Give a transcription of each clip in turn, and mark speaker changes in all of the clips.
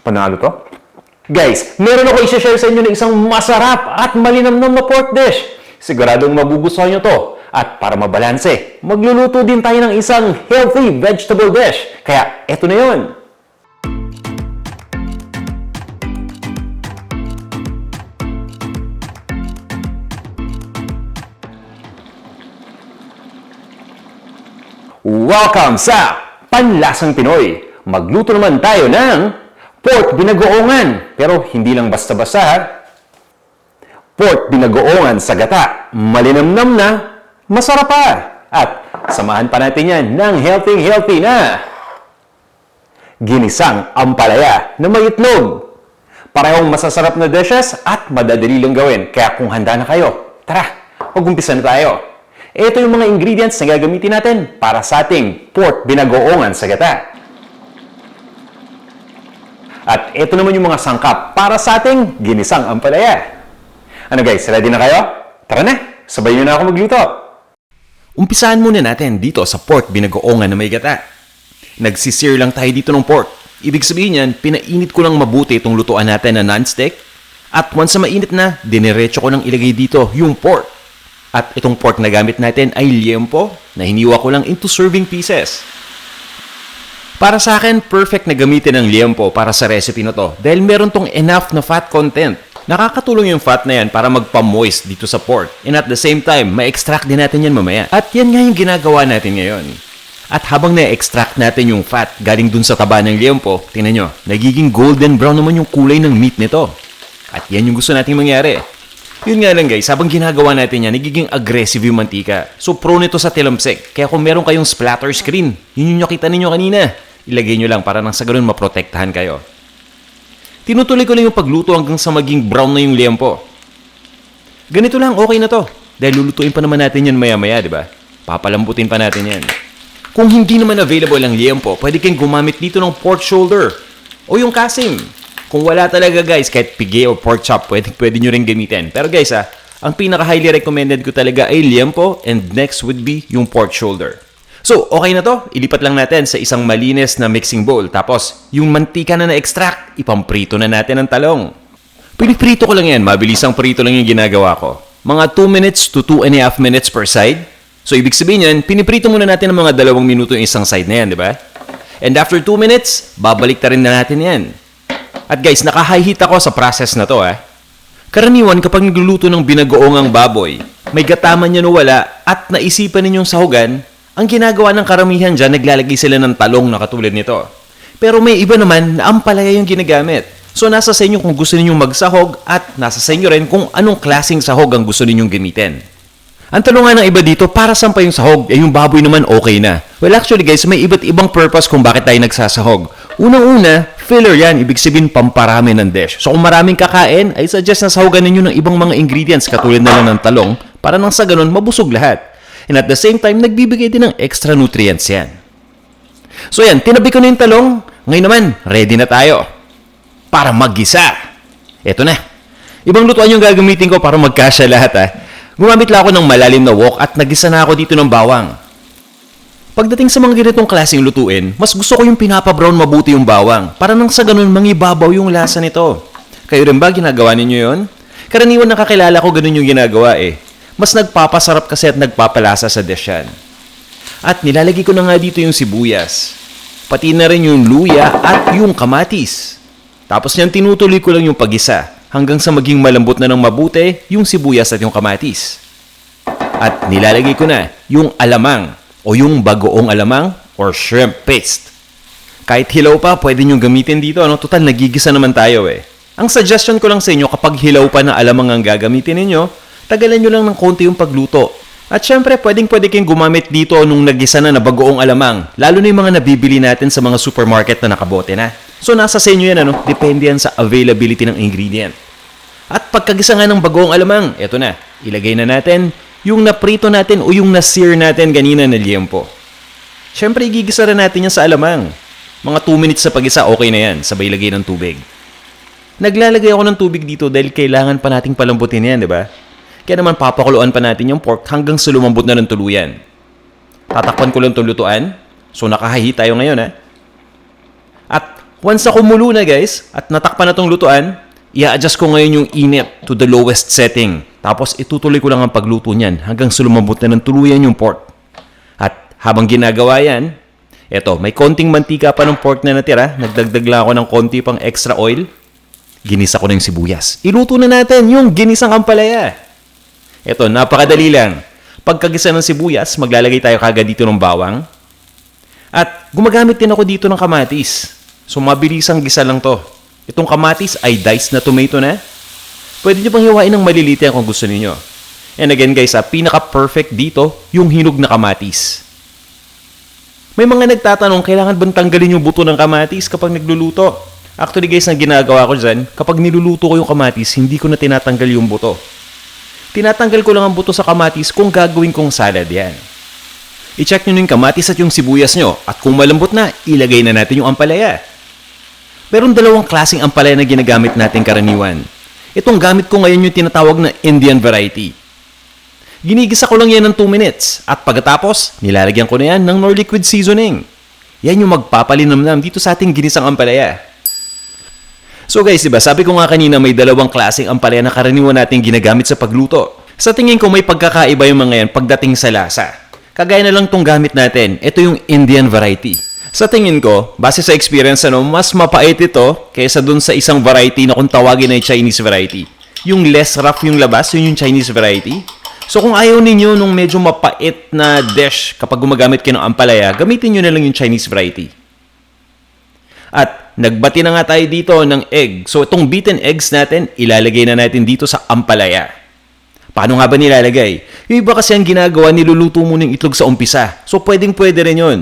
Speaker 1: Panalo to. Guys, meron ako i-share sa inyo ng isang masarap at malinamnam na pork dish. Siguradong magugustuhan nyo to. At para mabalanse, magluluto din tayo ng isang healthy vegetable dish. Kaya eto na yun. Welcome sa Panlasang Pinoy. Magluto naman tayo ng pork binagoongan. Pero hindi lang basta-basta ha. Pork binagoongan sa gata. Malinamnam na, masarap pa. At samahan pa natin yan ng healthy na ginisang ampalaya na may itlog. Parehong masasarap na dishes at madadali lang gawin. Kaya kung handa na kayo, tara, mag-umpisa na tayo. Ito yung mga ingredients na gagamitin natin para sa ating pork binagoongan sa gata. At ito naman yung mga sangkap para sa ating ginisang ampalaya. Ano guys, ready na kayo? Tara na, sabay nyo na ako magluto.
Speaker 2: Umpisahan muna natin dito sa pork binagoongan na may gata. Nagsisear lang tayo dito ng pork. Ibig sabihin yan, pinainit ko lang mabuti itong lutuan natin na non-stick. At once na mainit na, diniretso ko nang ilagay dito yung pork. At itong pork na gamit natin ay liempo na hiniwa ko lang into serving pieces. Para sa akin, perfect na gamitin ang liempo para sa recipe na to dahil meron tong enough na fat content. Nakakatulong yung fat na yan para magpa-moist dito sa pork. And at the same time, ma-extract din natin yan mamaya. At yan nga yung ginagawa natin ngayon. At habang na-extract natin yung fat galing dun sa taba ng liempo, tingnan nyo, nagiging golden brown naman yung kulay ng meat nito. At yan yung gusto nating mangyari. Yun nga lang guys, habang ginagawa natin yan, nagiging aggressive yung mantika. So prone ito sa tilamsik. Kaya kung meron kayong splatter screen, yun yung nakita ninyo kanina. Ilagay nyo lang para nang sa ganun maprotektahan kayo. Tinutuloy ko lang yung pagluto hanggang sa maging brown na yung liempo. Ganito lang, okay na to. Dahil lulutuin pa naman natin yan maya-maya, di ba? Papalambutin pa natin yan. Kung hindi naman available ang liempo, pwede kayong gumamit dito ng pork shoulder o yung kasim. Kung wala talaga guys, kahit pigi o pork chop, pwede nyo rin gamitin. Pero guys ang pinaka-highly recommended ko talaga ay liempo and next would be yung pork shoulder. So, okay na to. Ilipat lang natin sa isang malinis na mixing bowl. Tapos, yung mantika na na-extract, ipamprito na natin ang talong. Piniprito ko lang yan. Mabilisang prito lang yung ginagawa ko. Mga 2 minutes to 2.5 minutes per side. So, ibig sabihin yan, piniprito muna natin ng mga 2 minuto yung isang side na yan, di ba? And after 2 minutes, babalik ta rin na natin yan. At guys, naka-high heat ako sa process na to Karaniwan kapag nagluluto ng binagoongang baboy, may gataman yan o wala at naisipan ninyong sahugan, ang ginagawa ng karamihan dyan, naglalagay sila ng talong na katulad nito. Pero may iba naman na ampalaya yung ginagamit. So nasa sa inyo kung gusto ninyong magsahog at nasa sa inyo rin kung anong klaseng sahog ang gusto ninyong gamitin. Ang tanong nga ng iba dito, para saan pa yung sahog? Yung baboy naman okay na. Well actually guys, may iba't ibang purpose kung bakit tayo nagsasahog. Unang-una, filler yan, ibig sabihin pamparami ng dish. So kung maraming kakain, ay suggest na sahogan ninyo ng ibang mga ingredients katulad na lang ng talong para nang sa ganun mabusog lahat. And at the same time, nagbibigay din ng extra nutrients yan. So yan, tinabi ko na yung talong. Ngayon naman, ready na tayo para maggisa. Eto na. Ibang lutuan yung gagamitin ko para magkasya lahat Gumamit lang ako ng malalim na wok at nagisa na ako dito ng bawang. Pagdating sa mga ganitong klaseng lutuin, mas gusto ko yung pinapa-brown mabuti yung bawang para nang sa ganun mangibabaw yung lasa nito. Kayo rin ba ginagawa ninyo yun? Karaniwan nakakilala ko ganun yung ginagawa Mas nagpapasarap kasi at nagpapalasa sa dish yan. At nilalagay ko na nga dito yung sibuyas. Pati na rin yung luya at yung kamatis. Tapos niyan tinutuloy ko lang yung pagisa hanggang sa maging malambot na ng mabuti yung sibuyas at yung kamatis. At nilalagay ko na yung alamang o yung bagoong alamang or shrimp paste. Kahit hilaw pa, pwede nyo gamitin dito. Total, nagigisa naman tayo Ang suggestion ko lang sa inyo kapag hilaw pa na alamang ang gagamitin ninyo, tagalan nyo lang ng konti yung pagluto. At syempre, pwede kayong gumamit dito nung nagisa na bagoong alamang. Lalo na yung mga nabibili natin sa mga supermarket na nakabote na. So, nasa sa inyo yan, Depende yan sa availability ng ingredient. At pagkagisa nga ng bagoong alamang, eto na. Ilagay na natin yung naprito natin o yung na-sear natin ganina na liempo. Syempre, igigisa rin natin yan sa alamang. Mga 2 minutes sa pagisa, okay na yan. Sabay lagay ng tubig. Naglalagay ako ng tubig dito dahil kailangan pa nating palambutin yan, di ba? Kaya naman papakuluan pa natin yung pork hanggang sa lumambot na ng tuluyan. Tatakpan ko lang itong lutuan. So nakahahi tayo ngayon At Once na kumulo na guys, at natakpan na tong lutuan, i-adjust ko ngayon yung init to the lowest setting. Tapos itutuloy ko lang ang pagluto niyan hanggang sa lumambot na ng tuluyan yung pork. At habang ginagawa yan, eto, may konting mantika pa ng pork na natira. Nagdagdag lang ako ng konti pang extra oil. Ginisa ko na yung sibuyas. Iluto na natin yung ginisang ampalaya. Eto, napakadali lang. Pagkagisa ng sibuyas, maglalagay tayo kagad dito ng bawang. At gumagamit din ako dito ng kamatis. So, mabilisang gisa lang to. Itong kamatis ay diced na tomato na. Pwede nyo pang hiwain ng maliliit yan kung gusto niyo. And again guys, pinaka-perfect dito yung hinog na kamatis. May mga nagtatanong, kailangan bang tanggalin yung buto ng kamatis kapag nagluluto? Actually guys, ang ginagawa ko dyan, kapag niluluto ko yung kamatis, hindi ko na tinatanggal yung buto. Tinatanggal ko lang ang buto sa kamatis kung gagawin kong salad yan. I-check nyo yung kamatis at yung sibuyas nyo. At kung malambot na, ilagay na natin yung ampalaya. Meron dalawang klaseng ampalaya na ginagamit natin karaniwan. Itong gamit ko ngayon yung tinatawag na Indian variety. Ginigisa ko lang yan ng 2 minutes. At pagkatapos, nilalagyan ko na yan ng Knorr liquid seasoning. Yan yung magpapalinamnam dito sa ating ginisang ampalaya. So guys, diba, sabi ko nga kanina may dalawang klaseng ampalaya na karaniwan natin ginagamit sa pagluto. Sa tingin ko may pagkakaiba yung mga yan pagdating sa lasa. Kagaya na lang tong gamit natin. Ito yung Indian variety. Sa tingin ko, base sa experience, mas mapait ito kaysa dun sa isang variety na kung tawagin na yung Chinese variety. Yung less rough yung labas, yun yung Chinese variety. So kung ayaw ninyo nung medyo mapait na dish kapag gumagamit kayo ng ampalaya, gamitin nyo na lang yung Chinese variety. At nagbati na nga tayo dito ng egg. So itong beaten eggs natin, ilalagay na natin dito sa ampalaya. Paano nga ba nilalagay? Yung iba kasi ang ginagawa, niluluto mo ng itlog sa umpisa. So pwedeng-pwede rin yun.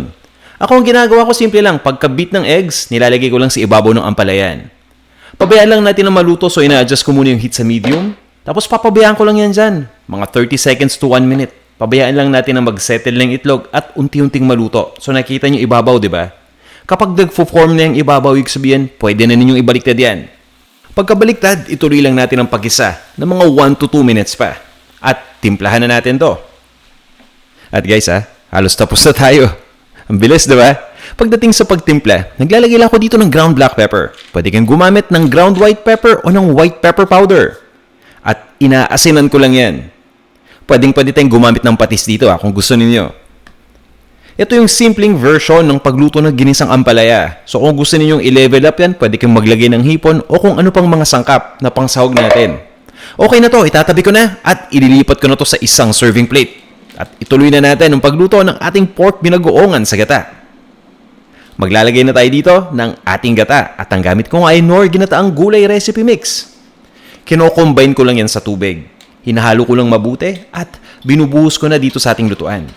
Speaker 2: Ako ang ginagawa ko simple lang, pagka-beat ng eggs, nilalagay ko lang sa ibabaw ng ampalayan. Pabayaan lang natin na maluto, so ina-adjust ko muna yung heat sa medium. Tapos papabayaan ko lang yan dyan, mga 30 seconds to 1 minute. Pabayaan lang natin na mag-settle ng itlog at unti-unting maluto. So nakita nyo ibabaw, di ba? Kapag nag-form na yung ibabaw, yung sabihin, pwede na ninyong ibaliktad yan. Pagkabaliktad, ituloy lang natin ang pag-isa ng mga 1 to 2 minutes pa. At timplahan na natin to. At guys halos tapos na tayo. Ang bilis, di ba? Pagdating sa pagtimpla, naglalagay lang ako dito ng ground black pepper. Pwede kang gumamit ng ground white pepper o ng white pepper powder. At inaasinan ko lang yan. Pwede tayong gumamit ng patis dito kung gusto ninyo. Ito yung simpleng version ng pagluto ng ginisang ampalaya. So kung gusto ninyong i-level up yan, pwede kang maglagay ng hipon o kung ano pang mga sangkap na pangsahog natin. Okay na to, itatabi ko na at ililipat ko na to sa isang serving plate. At ituloy na natin ang pagluto ng ating pork binagoongan sa gata. Maglalagay na tayo dito ng ating gata at ang gamit ko nga ay Knorr ginataang gulay recipe mix. Kino-combine ko lang yan sa tubig. Hinahalo ko lang mabuti at binubuhos ko na dito sa ating lutuan.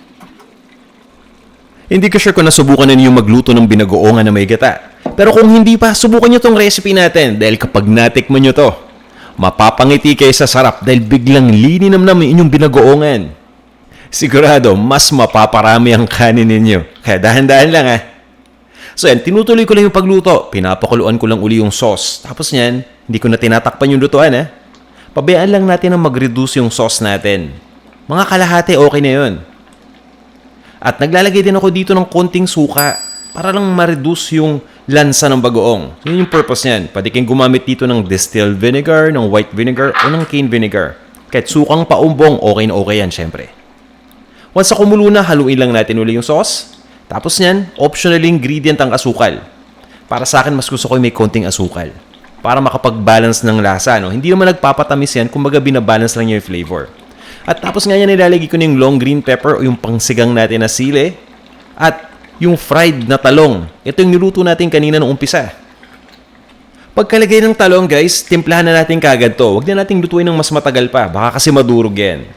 Speaker 2: Hindi ko sure kung nasubukan na niyo magluto ng binagoongan na may gata. Pero kung hindi pa, subukan nyo tong recipe natin dahil kapag natikman nyo to, mapapangiti kayo sa sarap dahil biglang lininamnam yung inyong binagoongan. Sigurado, mas mapaparami ang kanin ninyo. Kaya dahan-dahan lang So yan, tinutuloy ko lang yung pagluto. Pinapakuluan ko lang uli yung sauce. Tapos yan, hindi ko na tinatakpan yung lutuan Pabayaan lang natin na mag-reduce yung sauce natin. Mga kalahati, okay na yun. At naglalagay din ako dito ng konting suka para lang ma-reduce yung lansa ng bagoong. Yun yung purpose niyan. Pwede kayong gumamit dito ng distilled vinegar, ng white vinegar, o ng cane vinegar. Kahit sukang paumbong, okay na okay yan, syempre. Once na kumulo na, haluin lang natin uli yung sauce. Tapos niyan, optional ingredient ang asukal. Para sa akin, mas gusto ko may konting asukal. Para makapag-balance ng lasa. Hindi naman nagpapatamis yan, kumbaga binabalance lang niya yung flavor. At tapos nga yan, nilalagay ko na yung long green pepper o yung pangsigang natin na sili. At yung fried na talong. Ito yung niluto natin kanina nung umpisa. Pagkalagay ng talong, guys, timplahan na natin kagad to. Huwag na natin lutuin ng mas matagal pa. Baka kasi madurog yan.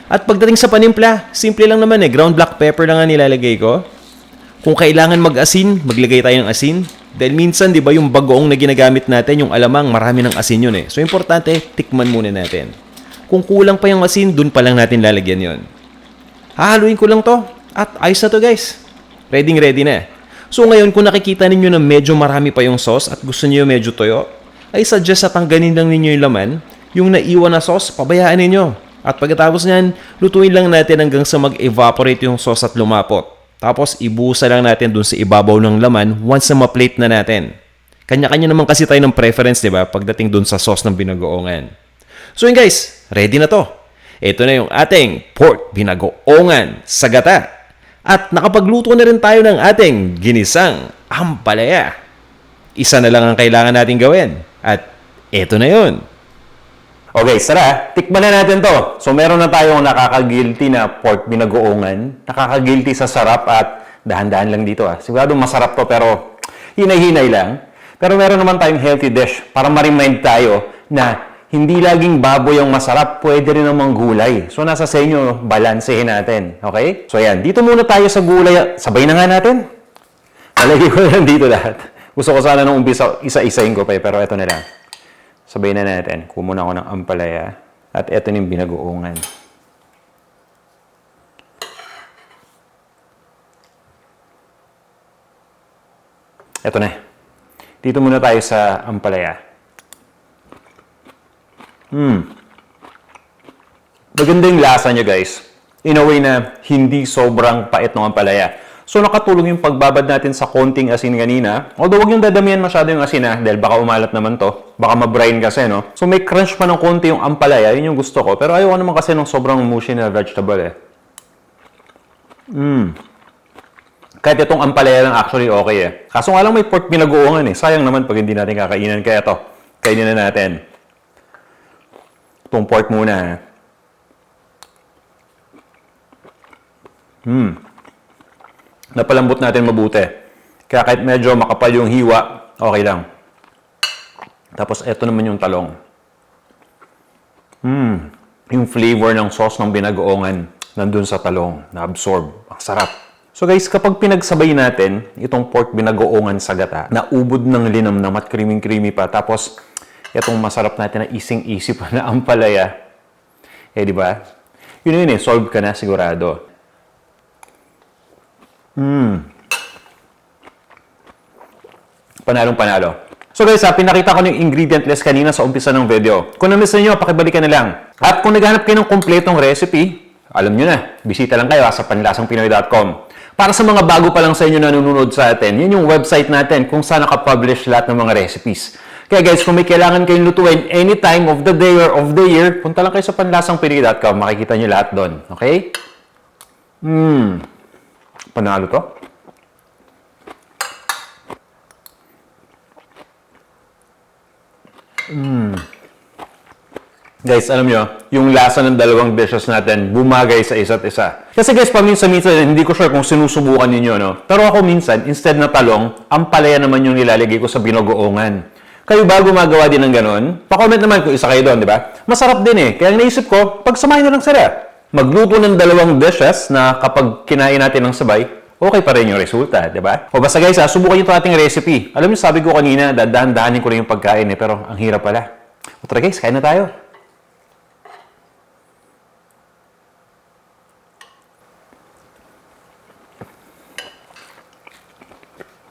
Speaker 2: At pagdating sa panimpla, simple lang naman ground black pepper lang nga nilalagay ko. Kung kailangan mag-asin, maglagay tayo ng asin. Dahil minsan, di ba, yung bagoong na ginagamit natin, yung alamang, marami ng asin yun So, importante, tikman muna natin. Kung kulang pa yung asin, dun pa lang natin lalagyan yon. Hahaluin ko lang to. At ayos na to, guys. Ready na. So, ngayon, kung nakikita ninyo na medyo marami pa yung sauce at gusto niyo medyo toyo, ay suggest na tanggalin lang ninyo yung laman. Yung naiwan na sauce, pabayaan ninyo. At pagkatapos niyan, lutuin lang natin hanggang sa mag-evaporate yung sauce at lumapot. Tapos, ibuhusan lang natin dun sa ibabaw ng laman once na ma-plate na natin. Kanya-kanya naman kasi tayo ng preference, di ba? Pagdating dun sa sauce ng binagoongan. So yun guys, ready na to. Ito na yung ating pork binagoongan sa gata. At nakapagluto na rin tayo ng ating ginisang ampalaya. Isa na lang ang kailangan natin gawin. At ito na yun.
Speaker 1: Okay, tara, tikman na natin to. So meron na tayong nakaka-guilty na pork binagoongan. Nakaka-guilty sa sarap at dahan-dahan lang dito Sigurado masarap to pero hinay-hinay lang. Pero meron naman tayong healthy dish para ma-remind tayo na hindi laging baboy ang masarap, pwede rin namang gulay. So nasa sa inyo, balansehin natin. Okay? So ayan, dito muna tayo sa gulay. Sabay na nga natin. Nalagay ko lang dito lahat. Gusto ko sana nung umpisa, isa-isahin ko pa pero eto na lang. Sabay na natin. Kumuna ako ng ampalaya. At eto yung binagoongan. Eto na. Dito muna tayo sa ampalaya. Maganda yung lasa niya guys. In a way na hindi sobrang pait ng ampalaya. So nakatulong yung pagbabad natin sa konting asin kanina. Although huwag yung dadamihan masyado yung asin dahil baka umalat naman to. Baka ma-brine kasi no. So may crunch pa ng konti yung ampalaya. Yun yung gusto ko. Pero ayoko naman kasi ng sobrang mushy na vegetable Kahit itong ampalaya lang actually okay Kaso nga lang may pork binagoongan Sayang naman pag hindi natin kakainan. Kaya to, kainin na natin. Itong pork muna Napalambot natin mabuti. Kaya kahit medyo makapal yung hiwa, okay lang. Tapos eto naman yung talong. Yung flavor ng sauce ng binagoongan nandun sa talong, na-absorb. Ang sarap. So guys, kapag pinagsabay natin itong pork binagoongan sa gata, naubod ng linamnam at creamy-creamy pa, tapos itong masarap natin na ising-isi pa na ampalaya, di ba? Yun solve ka na sigurado. Panalong-panalo. So guys, pinakita ko yung ingredient list kanina sa umpisa ng video. Kung na-miss na nyo, pakibalikan na lang. At kung naghanap kayo ng kompletong recipe, alam nyo na, bisita lang kayo sa panlasangpinoy.com. Para sa mga bago pa lang sa inyo na nanonood sa atin, yun yung website natin kung saan nakapublish lahat ng mga recipes. Kaya guys, kung may kailangan kayong lutuin any time of the day or of the year, punta lang kayo sa panlasangpinoy.com. Makikita nyo lahat doon. Okay? Panalo to. Guys, alam nyo, yung lasa ng dalawang dishes natin bumagay sa isa't isa. Kasi guys, paminsan-minsan, hindi ko sure kung sinusubukan ninyo, no? Pero ako minsan, instead na talong, ampalaya naman yung nilalagay ko sa binagoongan. Kayo ba gumagawa din ng ganon? Pa-comment naman kung isa kayo doon, di ba? Masarap din Kaya naisip ko, pagsamahin na lang sila. Magluto ng dalawang dishes na kapag kinain natin ng sabay, okay pa rin yung resulta, di ba? O basta guys, subukan nyo itong ating recipe. Alam nyo, sabi ko kanina, dadahan-dahanin ko rin yung pagkain pero ang hirap pala. O tara guys, kain na tayo.